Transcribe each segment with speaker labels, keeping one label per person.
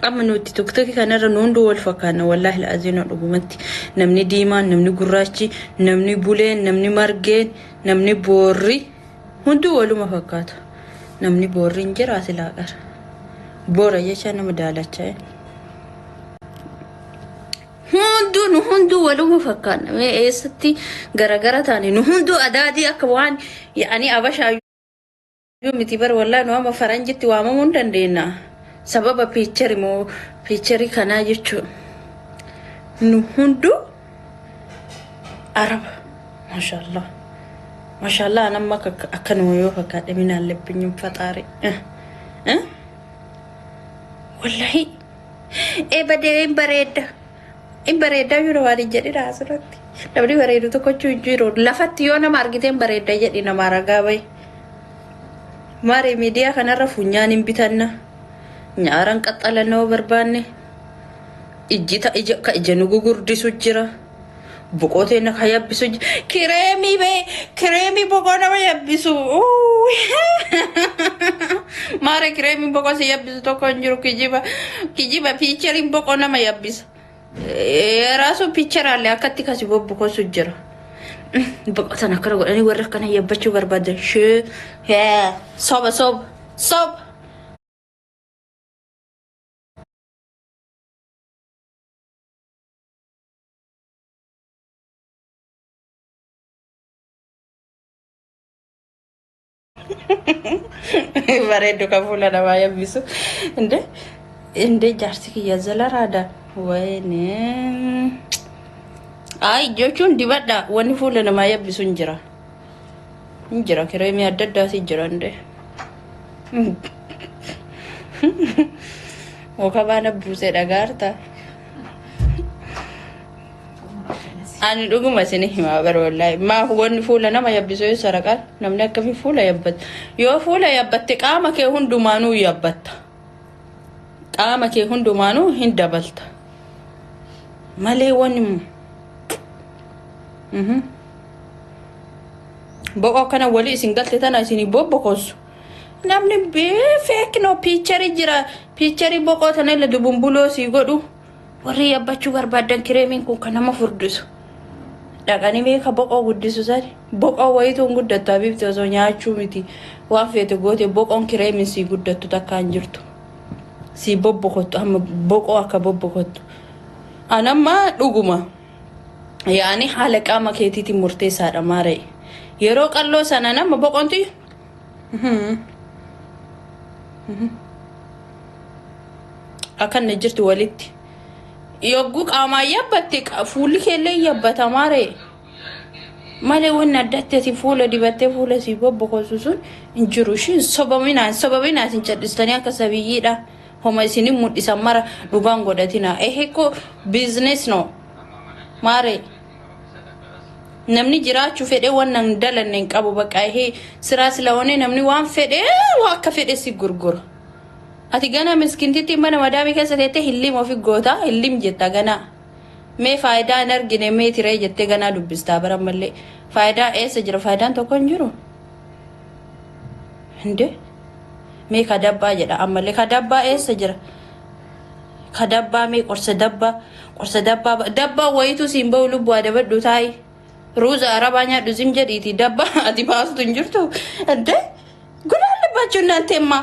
Speaker 1: أما نو تيك توك كان رنوندو والفكان والله العظيم رغمتي نمني ديما نمني غراشي نمني بولين نمني مارجين نمني بوري هندو ولو ما فكات نمني بوري نجراسي لاغر بورا يشان مدالچاي هندو ولو ما فكان اي ستي غرغره تاني هندو ادادي اكوان يعني ابشا يومتي بر والله نو ما فرنجتي وما مندندينا سبب بيتشري مو بيتشري كان يجو نهندو عرب ما شاء الله ما شاء الله انا ما اكنو يوفا كادمين اللبنيم فطاري والله اي بدي بريدا يرو واري جدي راسرتي دبدي بريدو تو كوچو جيرو لفت يونا مارغيتين بريدا جدي نمارغا باي ماري ميديا كان رفونيان بيتنا نياران قطلنو برباني اجيتا اجا اجنو غورديسو جيرا بوقوتينا خيابسو كريمي بوقونا ما يبسو ماري كريمي بوقو سيبسو تو كونجرو كيجيبا بيچرين بوقونا ما يبس راسو بيچر على اكتي كاسي بوقو سجرا بوقتنا كرو اني وركنا يبچو برباد شو ها صوب Baredo kafula na maya bisu inde jarsi ki yazala rada wayne ay jochun dibada wani fula na maya bisu njira kiremi adda si jirande okabana buse dagarta ani duguma sini hima bar wallahi ma woni fula nama yabbiso saraka namna kafi fula yabbat yo fula yabbat qama ke hundumanu yabbatta qama ke hundumanu hindabalta male woni boko kana wali singalte tana sini bobokos namne be fake no picture boko tana le dubumbulo si godu wari yabbachu garbadan kiremin ku kana mafurdusu dagani me ka boko guddisu sari boko wayto guddata bibto zo nyaachu miti wa fete gote boko kiremin si guddatu takanjirtu si bobbokotto amma boko aka bobbokotto anamma duguma yani halaka maketiti murte sada mare yero qallo sanana mabokonti akan nejirtu walitti yogu qama yabbati fuuli kelle yabbata mare male wonna dattati fuula dibatte fuula si bobbo susun injiru shin sobamina sin chadistani aka sabiyida homa sinin mudisa mara dugan godatina ko business no mare namni jiraachu fede wannan dalanen qabu baqa sira silawone namni wan fede wa ka fede si gurgur ati gana miskintiti mana madami kasate hillim ofi gota hillim jetta gana me faida energine me tire jette gana dubbista baramalle faida esa jira faidan to konjuro inde me kadabba jeda amalle kadabba esa jira kadabba me qorsa dabba waytu simbo lubu adabdu tai ruza arabanya duzim jaditi dabba ati basu tunjurtu ande gulal bachu nantema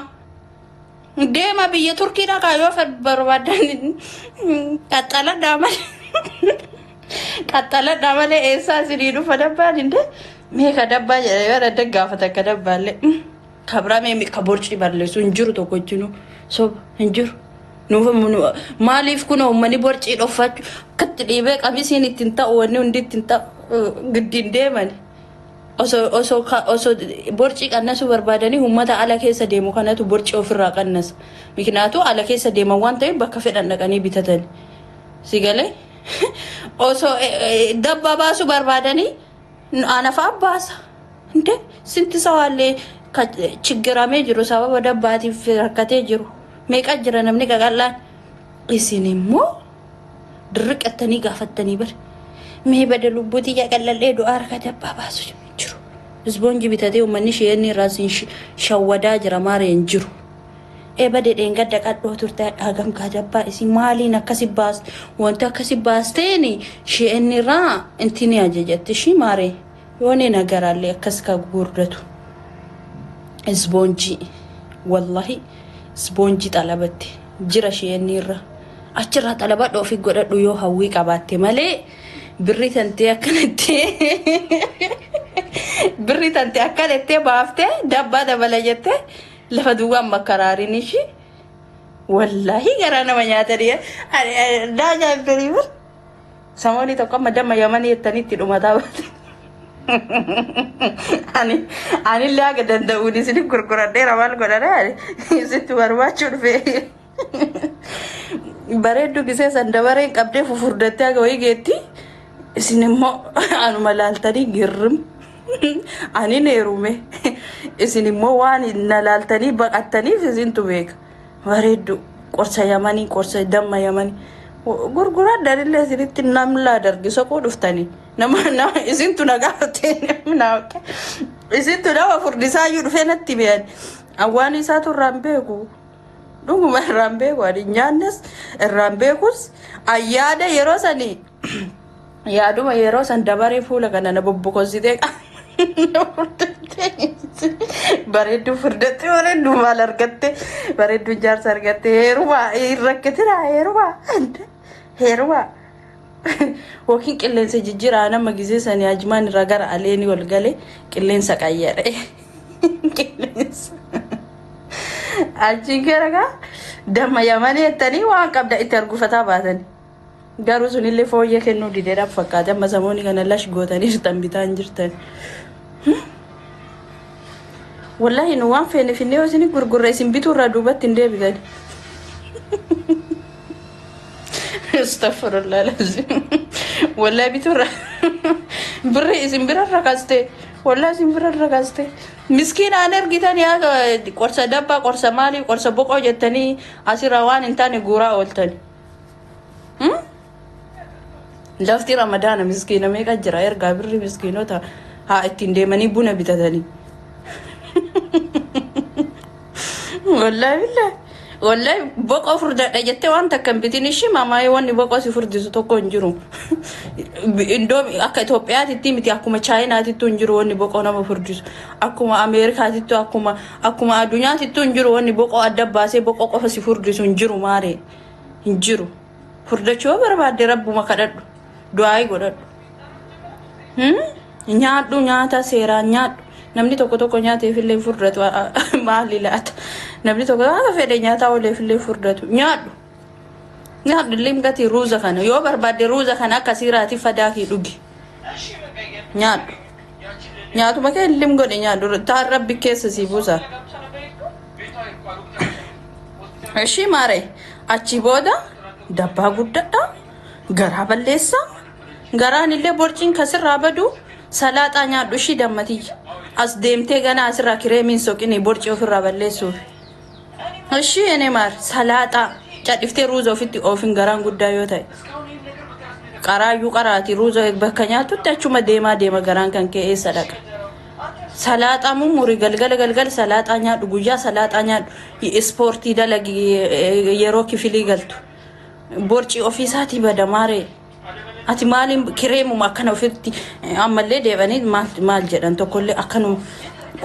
Speaker 1: dema biya turkina ka yo fa barbadan katala damal esa siridu fadabba inde me kadabba yara daga fata kadabba le kabra me kaborchi barle sunjuru to kochinu so injuru no famu malif kuno mani borchi do fatu kat dibe qamisin tinta woni undi tinta giddinde mani oso borchi kannasu barbadani ummata ala keessa demo kanatu borchi ofirra kannas miknatu ala keessa demo wanta bakka fedan naqani bitatan sigale oso dabba basu barbadani ana fa basa inde sinti sawale chigirame jiru sababa dabbati firkate jiru me qajira namni gagalan isinimo dirqatani gafatani bar me badalu buti ya gallalle do arka dabba basu زبونجي بتادي ومنيش يعني راسين شوادا جرا مارين جرو Ebade denga dhaqadhoo turte hagam kajabbaa isin maaliin akkasi baas wanta akkasi baasteeni sheenirraa intini ajajatti shi maare yoone nagaraalee akkas ka gurdatu isboonji wallahi isboonji talabatti jira sheenirra achirraa talabadhoo fi godhadhu yoo hawwii qabaatte malee birri tantee akkanatti baafte dabbaa dabala jette lafa duwwaan makaraarini shi wallahi garana manyaatanii daajaa biriibir samooni tokko madama yamanii ettanitti dhumataa baate ani laaga danda'uun isin gurguradheera maal godhana isitti barbaachuu dhufe bareeddu gisee sandabareen qabdee fufurdattee haga wayii geetti isin immoo anuma laaltanii girrim ani neerume isin immoo waan nalaaltanii baqattaniif isintu beeka bareeddu qorsa yamanii qorsa damma yamanii gurguradhaanillee isinitti namlaa dargisa koo dhuftanii nama isintu nagaatee naawke isintu nama furdisaayyuu dhufee natti beeyan awwaan isaatu irraan beeku dhuguma irraan beeku ani nyaannes irraan beekus ayyaada yeroo sanii yaaduma yeroo san dabaree fuula kana na bobbokositee bareeddu furdatte bareeddu maal argatte bareeddu jaarsa argatte heeruma irrakkatira heeruma wakiin qilleensa jijjiraa nama gisee sanii ajmaan irra gara aleeni wal gale qilleensa qayyare qilleensa achiin garaga damma yamanii ettanii waan qabda itti argufataa baatani garuu sunillee fooyyee kennuu dideedhaaf fakkaate amma samoonni kana lash gootanii jirtan bitaan jirtan wallahi nu waan feene finne isin gurgurre isin bituu irraa duubatti hin deebitan astaghfirullah lazim wallahi bituu irraa birri isin bira rakaste wallahi isin bira rakaste miskiinaan ergitan yaa qorsa dabbaa qorsa maali qorsa boqoo jettanii asirra waan hin taane guuraa ooltani lafti ramadaana miskiina meeqa jira ergaa birri miskiinota haa ittiin deemanii buna bitatanii wallahi boqoo furdadha jettee waan takkan bitin ishii maamaayee wanni boqoo si furdisu tokko hin jiru indoo akka Itoophiyaatitti miti akkuma Chaayinaatitti hin jiru wanni boqoo nama furdisu akkuma Ameerikaatitti akkuma addunyaatitti hin jiru wanni boqoo adda baasee boqoo qofa si furdisu hin jiru maaree hin jiru furdachuu barbaadde rabbuma kadhadhu du'aa godhadhu nyaadhu nyaata seeraan nyaadhu namni tokko nyaateefillee furdatu maali laata namni tokko akka fedhe nyaataa ooleefillee furdatu nyaadhu limgati ruuza kana yoo barbaadde ruuza kana akka siiraati fadaakii dhugi nyaatu makee lim godhe nyaadhu taan rabbi keessa sii buusa ishii maare achi booda dabbaa guddadha garaa balleessa garaan illee borciin kasirraa badu salaaxaa nyaadhu ishii dammatii as deemtee gana asirraa kireemiin soqini borcii ofirraa balleessuuf ishii ene maar salaaxaa cadhiftee ruuza ofitti oofin garaan guddaa yoo ta'e qaraayyuu qaraati ruuza bakka nyaatutti achuma deema garaan kan kee eessa dhaqa salaaxaa mummuri galgala salaaxaa nyaadhu guyyaa salaaxaa nyaadhu ispoortii dalagi yeroo kifilii galtu borcii ofiisaatii badamaaree ati maalin kireemuma akkana ofitti ammallee deebanii maal jedhan tokkollee akkanuma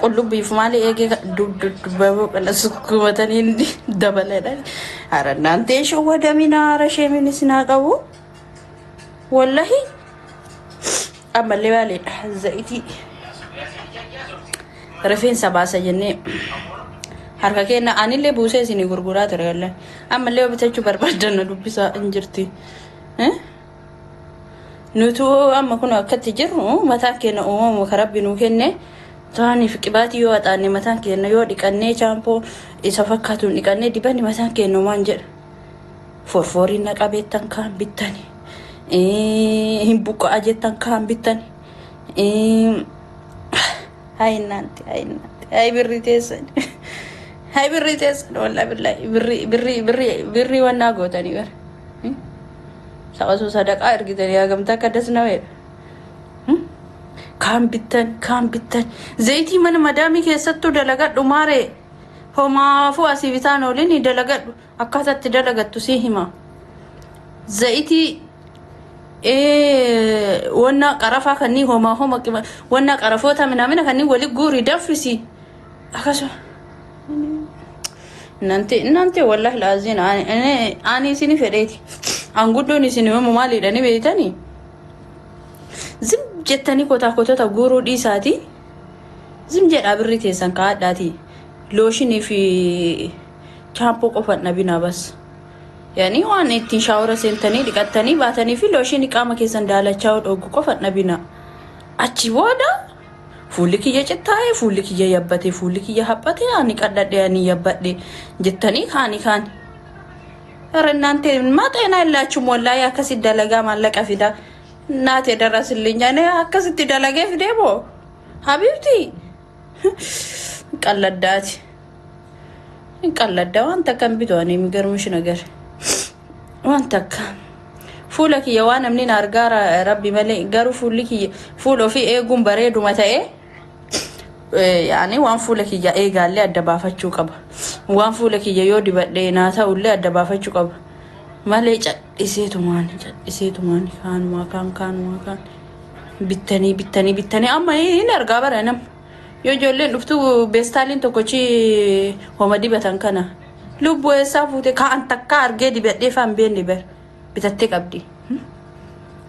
Speaker 1: qullubbiif maali eegee dubbaboo kana sukkumatanii dabaladhan harannaan teeshoo wadamina arashee minisinaa qabu wallahi ammallee baaleedha za'itii rifeensa baasa jennee harka kenna anillee buusee isinii gurguraa ture yallan ammallee bitachuu barbaadanna dubbisaa hin jirti nutu amma kun akkatti jirru mataan keenya uumamu karabbi nuu kenne taani fiqibaatii yoo axaanne mataan keenya yoo dhiqannee chaampoo isa fakkaatuun dhiqannee dibanni mataan keenya waan jedha forforiin naqabeettan kaan bittani hin buqqa'a jettan kaan bittani hay birri teessan wallahi billahi birri wannaa gootanii bara saqasu sadaqaa ergitanii hagamtaa kaddas naweedha kaan bittan zayitii mana madaamii keessattuu dalagadhu maaree هما فو أسيبتان ولين دلقت أكاسة دلقت تسيهما زيتي وانا قرفا كني هما كما وانا قرفوتا من كني ولي غوري دفسي أكاسو نانتي والله لازين أنا سيني فريتي أنقولوني سيني مالي لاني بيتاني زم جتني كوتا تغورو دي ساتي زم جت أبريتي سانكاد داتي لوشني في شامبو قفت نبينا بس يعني وانا تنشاورة سنتني دقتني باتني في لوشني كاما كيسان دالا شاور أو قفت نبينا أتشي وادا فولك يجتاي فولك يبتي فولك يهبتي أني كدد يعني يبتي جتني كان رنانتي ما تينا إلا شو مولا يا كسي دلقا مالك أفيدا ناتي درس اللي جانا كسي دلقا في ديبو حبيبتي قلداتي قلدا وانت كم بدوني مقرمش نقر وانت كم فولك يا وانا منين ارقار ربي ملي قارو فولك فولو في ايه قم بريد ومتى ايه يعني وان فولك يا ايه قال لي ادبا فتشو قبا وان فولك يا يودي بدي ناتا ولي ادبا فتشو قبا مالي اسيتو ماني كان بتني اما هنا ارقابر انا يو جولين دفتو بيستالين توكوشي هما دي بتنكنا لبو يسافوتي كان تكار جدي بدي فام بين لبر بتتك ابدي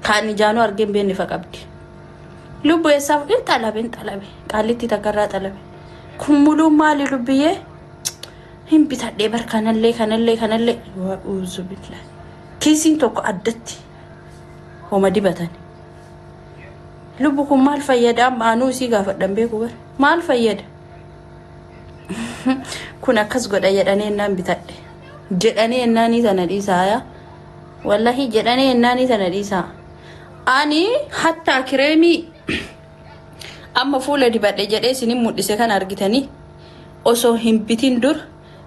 Speaker 1: كان جانو ارجين بين فقبدي لبو يساف انت طلبي قالتي تكرر طلبي كملو مالي لبيه هم بتدي بر كان اللي واعوذ بالله كيسين توكو ادتي هما دي بتن لبكم مال فيد ام انوسي غافد دمبيكو بر مال فيد كنا كاس غدا يداني نان بتاد جداني ناني تنديسا يا والله جداني ناني تنديسا اني حتى كريمي اما فوله دي باد جدي سني مودسه كان ارغتني اوسو همبتين دور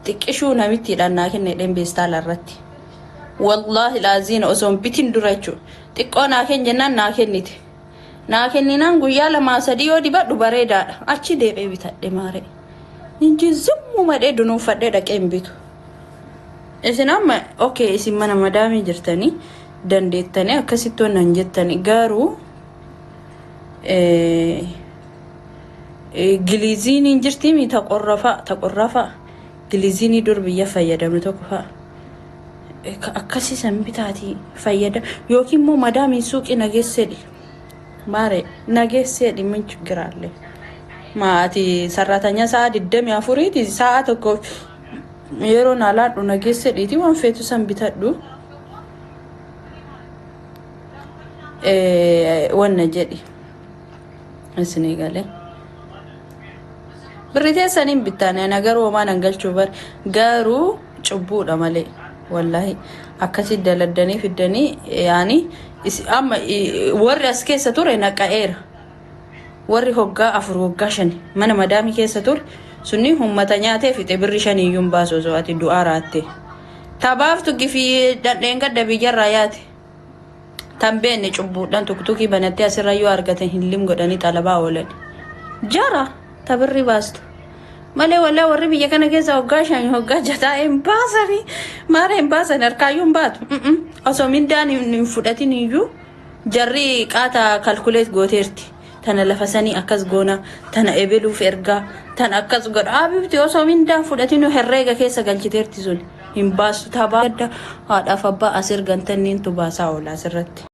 Speaker 1: تكشو نامتي دانا كن دم بيستالرتي والله لازين اوسو همبتين دورچو تقونا كن جنان ناكنيتي ناكنينان غيا لما سديو دي بدو بريدا اچي ديبي بتاد ماري انجي زمو مدي دونو فدي دقيم بيتو اسنام اوكي اسي منا مدامي جرتني دنديتني اكسيتو ننجتني غارو جليزيني انجرتي مي تقرفا جليزيني دور بيا فيدم توكفا اكسي سمبتاتي فيدا يوكي مو مدامي سوق نغيسدي ماري نغيسدي من چغراله ماتي سراتanya saat didem ya furiti saat ko yero nala do nagese diti wan fetu sambitaddu wanna jadi Senegal بريتي سنين بتاني انا غرو ما ننقلچو بر غارو چبو دمالي والله اكاسي دلدني في الدني يعني اما ور اسكي ستور نقاير ور هوغا افر هوغاشن من مدامي كي ستور سني هم تنياتي في تبرشني يوم باسو زواتي دواراتي تابافتو في دنگا دبيجر رايات تنبين چبو دان توكتوكي بنتي اسرايو ارغته هلم غداني طلبا ولد جرا تبري باست مالي ولا وربي يكنا كيسا وقاشان وقاجتا امباسني مارا امباسن اركايوم بات اصو من داني نفودتين يجو جري قاتا كالكوليت غوتيرتي تانا لفساني اكاس غونا تانا ابلو فرقا تانا اكاس غور ابيبتي اصو من دا فودتين هريغا كيسا غالجتيرتي زول امباسو تابا هاد افبا اسر غنتنين تباسا ولا سرت